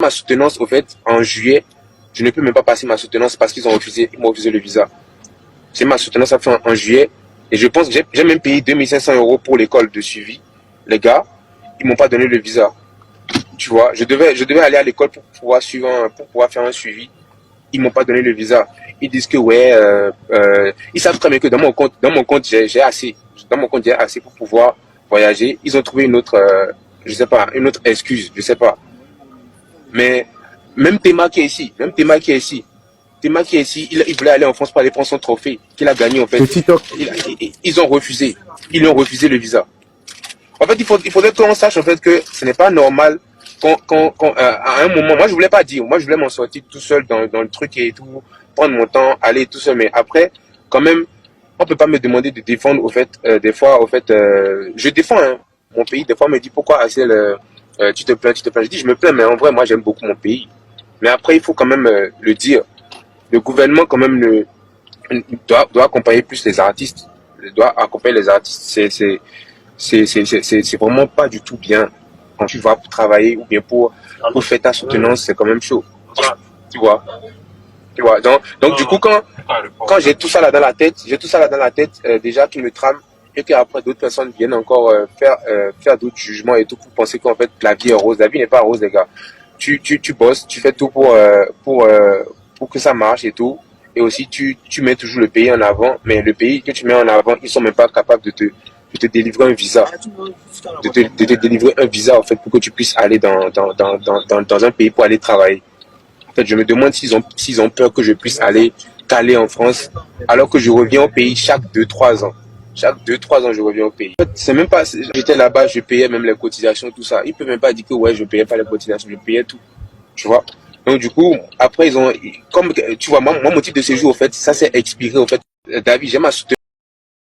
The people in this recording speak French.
Ma soutenance, au fait, en juillet, je ne peux même pas passer ma soutenance parce qu'ils m'ont refusé le visa. J'ai ma soutenance à faire en juillet et je pense que j'ai même payé 2500 € pour l'école de suivi. Les gars, ils m'ont pas donné le visa. Tu vois, je devais aller à l'école pour pouvoir pour pouvoir faire un suivi. Ils m'ont pas donné le visa. Ils disent que ouais, ils savent très bien que dans mon compte j'ai assez. Dans mon compte j'ai assez pour pouvoir voyager. Ils ont trouvé une autre, je sais pas, une autre excuse, je sais pas. Mais même Théma qui est ici, Théma qui est ici, il voulait aller en France pour aller prendre son trophée qu'il a gagné en fait. Ils ont refusé. Ils lui ont refusé le visa. En fait, il faudrait qu'on sache en fait que ce n'est pas normal à un moment, moi je voulais pas dire, moi je voulais m'en sortir tout seul dans le truc et tout, prendre mon temps, aller tout seul, mais après, quand même, on peut pas me demander de défendre au fait, des fois, au fait, je défends hein, mon pays, des fois on me dit pourquoi Axel, tu te plains, je dis je me plains, mais en vrai moi j'aime beaucoup mon pays, mais après il faut quand même le dire, le gouvernement quand même doit accompagner plus les artistes, doit accompagner les artistes, c'est vraiment pas du tout bien. Quand tu vas pour travailler ou bien pour faire ta soutenance, c'est quand même chaud. Tu vois. Tu vois. Donc du coup, quand j'ai tout ça là dans la tête, déjà qu'ils me trament et qu'après d'autres personnes viennent encore faire d'autres jugements et tout pour penser qu'en fait la vie est rose. La vie n'est pas rose, les gars. Tu bosses, tu fais tout pour que ça marche et tout. Et aussi, tu mets toujours le pays en avant, mais le pays que tu mets en avant, ils sont même pas capables de te délivrer un visa. De te délivrer un visa, en fait, pour que tu puisses aller dans un pays pour aller travailler. En fait, je me demande s'ils ont peur que je puisse aller caler en France, alors que je reviens au pays chaque 2-3 ans. Chaque 2-3 ans, je reviens au pays. En fait, c'est même pas, j'étais là-bas, je payais même les cotisations, tout ça. Ils peuvent même pas dire que ouais, je payais pas les cotisations, je payais tout. Tu vois? Donc, du coup, après, comme, tu vois, moi, mon titre de séjour, au fait, ça s'est expiré, au fait. David, j'ai ma soutenance.